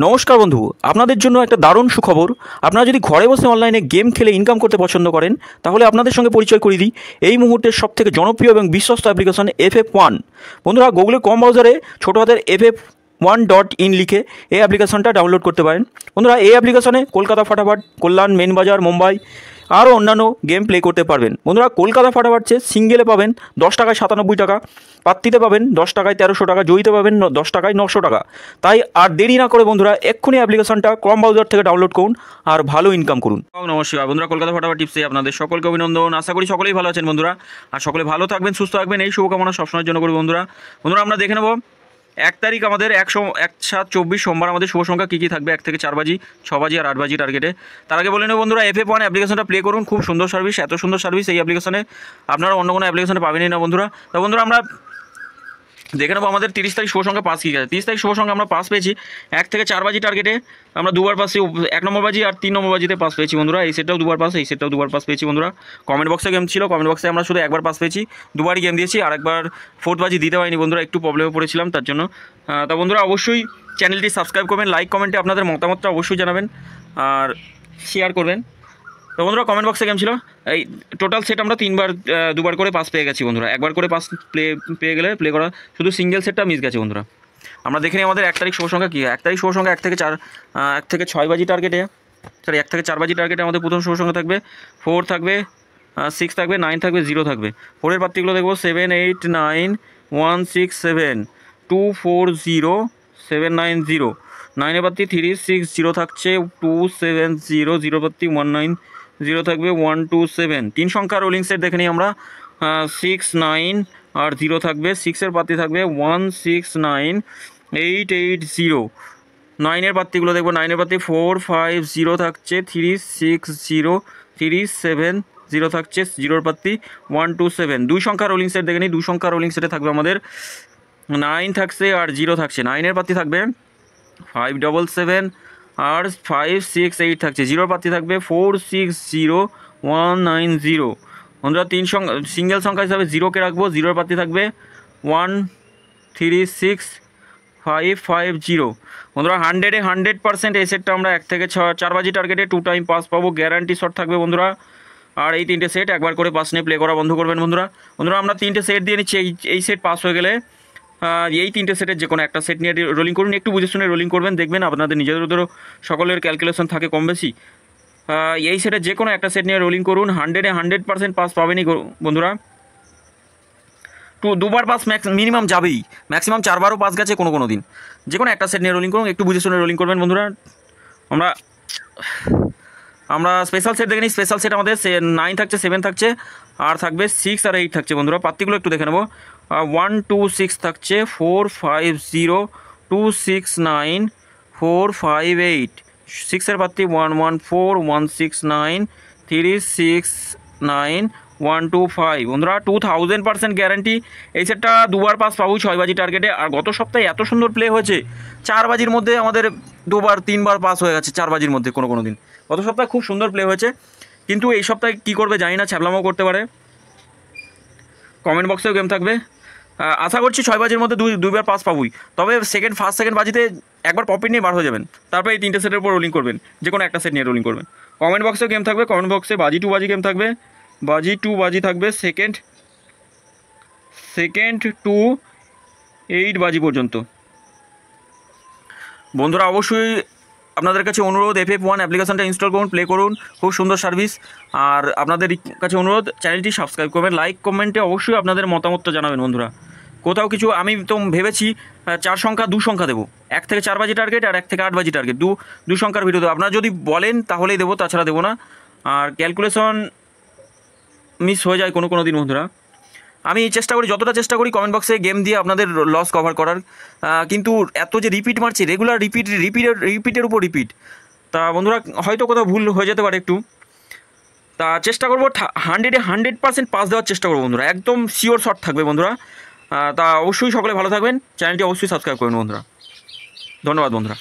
নমস্কার বন্ধু, আপনাদের জন্য একটা দারুণ সুখবর। আপনারা যদি ঘরে বসে অনলাইনে গেম খেলে ইনকাম করতে পছন্দ করেন, তাহলে আপনাদের সঙ্গে পরিচয় করিয়ে দিই এই মুহূর্তের সবথেকে জনপ্রিয় এবং বিশ্বস্ত অ্যাপ্লিকেশন FF1। বন্ধুরা, গুগলের কম ব্রাউজারে ছোটো হাতের FF1.in লিখে এই অ্যাপ্লিকেশনটা ডাউনলোড করতে পারেন। বন্ধুরা, এই অ্যাপ্লিকেশনে কলকাতা ফাটাফাট, কল্যাণ, মেন বাজার, মুম্বাই আরও অন্যান্য গেম প্লে করতে পারবেন। বন্ধুরা, কলকাতা ফাটাফাট সিঙ্গেলে পাবেন 10 টাকায় 97 টাকা, পাত্তিতে পাবেন 10 টাকায় 1300 টাকা, জয়ীতে পাবেন 10 টাকায় 900 টাকা। তাই আর দেরি না করে বন্ধুরা এক্ষুনি অ্যাপ্লিকেশনটা ক্রম ব্রাউজার থেকে ডাউনলোড করুন আর ভালো ইনকাম করুন। নমস্কার বন্ধুরা, কলকাতা ফাটাফাট টিপসে আপনাদের সকলকে অভিনন্দন। আশা করি সকলেই ভালো আছেন বন্ধুরা, আর সকলে ভালো থাকবেন, সুস্থ থাকবেন, এই শুভকামনা সবসময়ের জন্য করি। বন্ধুরা আমরা দেখে নেব 1 তারিখ আমাদের 1/7/24 সোমবার আমাদের শুভ সংখ্যা কী কী থাকবে 1 থেকে 4 বাজি, 6 বাজি আর 8 বাজি টার্গেটে। তার আগে বলে নেব বন্ধুরা, FF1 অ্যাপ্লিকেশনটা প্লে করুন, খুব সুন্দর সার্ভিস, এত সুন্দর সার্ভিস এই অ্যাপ্লিকেশনে আপনারা অন্য কোনো অ্যাপ্লিকেশনে পাবেনই না বন্ধুরা। তো বন্ধুরা আমরা দেখে নেবো আমাদের 30 তারিখ শুভ সংখ্যা পাস কী আছে। 30 তারিখ শুভ সংখ্যা আমরা পাস পেয়েছি 1 থেকে 4 বাজি টার্গেটে, আমরা দুবার পাসি, 1 নম্বর বাজি আর 3 নম্বর বাজিতে পাস পেয়েছি বন্ধুরা। এই সেটটাও দুবার পাস, এই সেটটাও দুবার পাস পেয়েছি বন্ধুরা। কমেন্ট বক্সে গেম ছিল, কমেন্ট বক্সে আমরা শুধু একবার পাস পেয়েছি, দুবারই গেম দিয়েছি, আর একবার 4th বাজি দিতে পারিনি বন্ধুরা, একটু প্রবলেমে পড়েছিলাম তার জন্য। তা বন্ধুরা অবশ্যই চ্যানেলটি সাবস্ক্রাইব করবেন, লাইক কমেন্টে আপনাদের মতামতটা অবশ্যই জানাবেন আর শেয়ার করবেন। তো বন্ধুরা কমেন্ট বক্সে গেম ছিল, এই টোটাল সেট আমরা দুবার করে পাস পেয়ে গেছি বন্ধুরা। একবার করে পাস পেয়ে গেলে প্লে করা, শুধু সিঙ্গেল সেটটা মিস গেছে বন্ধুরা। আমরা দেখে নিই আমাদের 1 তারিখ শুভ সংখ্যা কী হয়। 1 তারিখ শুভ সংখ্যা 1 থেকে 6 বাজি টার্গেটে, 1 থেকে 4 বাজি টার্গেটে আমাদের প্রথম শুভ সংখ্যা থাকবে 4 থাকবে, 6 থাকবে, 9 থাকবে, 0 থাকবে। 4-এর পাত্তিগুলো দেখবো 7 8 9 1 6 7 2 4 0 7 9 0। 9-এর পাত্তি 3 6 0 থাকছে, 2 7 0 0 পাত্তি 1 9 0 থাকবে, 1 2 7। 3 সংখ্যা রোলিং সেট দেখে নিই আমরা, 6 9 আর 0 থাকবে। 6-এর পাত্তি থাকবে 1 6 9 8 8 0। 9-এর পাত্তিগুলো দেখবো, 9-এর পাত্তি 4 5 0 থাকছে, 3 6 0 3 7 0 থাকছে, 0-এর পাত্তি 1 2 7। 2 সংখ্যা রোলিং সেট দেখে নিই, 2 সংখ্যা রোলিং সেটে থাকবে আমাদের 9 থাকছে আর 0 থাকছে। 9-এর পাত্তি থাকবে 5 7 7 আর 5 6 8 থাকছে, 0-এর পাত্তি থাকবে 4 6 0 1 9 0। বন্ধুরা সিঙ্গেল সংখ্যা হিসাবে 0-কে রাখবো, 0-এর পাত্তি থাকবে 1 3 6 5 5 0। বন্ধুরা 100% এই সেটটা আমরা 1 থেকে 4 বাজি টার্গেটে 2 টাইম পাস পাবো, গ্যারান্টি শট থাকবে বন্ধুরা। আর এই 3টে সেট একবার করে পাস নিয়ে প্লে করা বন্ধ করবেন বন্ধুরা। আমরা 3টে সেট দিয়ে নিচ্ছি, এই সেট পাস হয়ে গেলে এই 3টে সেটের যে কোনো একটা সেট নিয়ে রোলিং করুন, একটু বুঝে শুনে রোলিং করবেন, দেখবেন আপনাদের নিজেদেরও সকলের ক্যালকুলেশন থাকে কম বেশি। এই সেটের যে কোনো একটা সেট নিয়ে রোলিং করুন, 100% পাস পাবেনই বন্ধুরা। দুবার পাস মিনিমাম যাবেই, ম্যাক্সিমাম 4বারও পাস গেছে কোনো দিন। যে কোনো একটা সেট নিয়ে রোলিং করুন, একটু বুঝে শুনে রোলিং করবেন বন্ধুরা। আমরা স্পেশাল সেট দেখে নিই। স্পেশাল সেট আমাদের 9 থাকছে, 7 থাকছে আর থাকবে 6 আর 8 থাকছে বন্ধুরা। পাত্তিগুলো একটু দেখে নেবো, 1 2 6 থাকছে, 4 5 0 2 6 9 4 5 8। 6-এর পাত্তি 1 1 4 1 6 9 3 6 9 1 2 5। বন্ধুরা 2000% গ্যারান্টি, এই সেটটা দুবার পাস পাবো 6 বাজি টার্গেটে। আর গত সপ্তাহে এত সুন্দর প্লে হয়েছে, 4 বাজির মধ্যে আমাদের 2বার 3বার পাস হয়ে গেছে, 4 বাজির মধ্যে কোনো দিন। গত সপ্তাহে খুব সুন্দর প্লে হয়েছে, কিন্তু এই সপ্তাহে কী করবে জানি না, ছ্যাবলামও করতে পারে। কমেন্ট বক্সেও গেম থাকবে, আশা করছি 6 বাজির মধ্যে দুইবার পাস পাবোই। তবে ফার্স্ট সেকেন্ড বাজিতে একবার পপিট নিয়ে বার হয়ে যাবেন, তারপরে এই 3টে সেটের উপর রোলিং করবেন, যে কোনো একটা সেট নিয়ে রোলিং করবেন। কমেন্ট বক্সেও গেম থাকবে, কমেন্ট বক্সে বাজি 2 বাজি গেম থাকবে, বাজি 2 বাজি থাকবে সেকেন্ড টু 8 বাজি পর্যন্ত। বন্ধুরা অবশ্যই আপনাদের কাছে অনুরোধ, FF1 অ্যাপ্লিকেশনটা ইনস্টল করুন, প্লে করুন, খুব সুন্দর সার্ভিস। আর আপনাদের কাছে অনুরোধ, চ্যানেলটি সাবস্ক্রাইব করবেন, লাইক কমেন্টে অবশ্যই আপনাদের মতামতটা জানাবেন বন্ধুরা। কোথাও কিছু আমি তো ভেবেছি 4 সংখ্যা 2 সংখ্যা দেবো, 1 থেকে 4 বাজি টার্গেট আর 1 থেকে 8 বাজি টার্গেট, 2 সংখ্যার ভিডিও দেবো। আপনারা যদি বলেন তাহলেই দেবো, তাছাড়া দেবো না। আর ক্যালকুলেশন মিস হয়ে যায় কোনো দিন বন্ধুরা। আমি যতটা চেষ্টা করি কমেন্ট বক্সে গেম দিয়ে আপনাদের লস কভার করার, কিন্তু এত যে রিপিট মারছে, রেগুলার রিপিটের উপর রিপিট, তা বন্ধুরা হয়তো কোথাও ভুল হয়ে যেতে পারে একটু। তা চেষ্টা করবো 100% পাস দেওয়ার চেষ্টা করবো বন্ধুরা, একদম শিওর শট থাকবে বন্ধুরা। তা অবশ্যই সকলে ভালো থাকবেন, চ্যানেলটি অবশ্যই সাবস্ক্রাইব করবেন বন্ধুরা। ধন্যবাদ বন্ধুরা।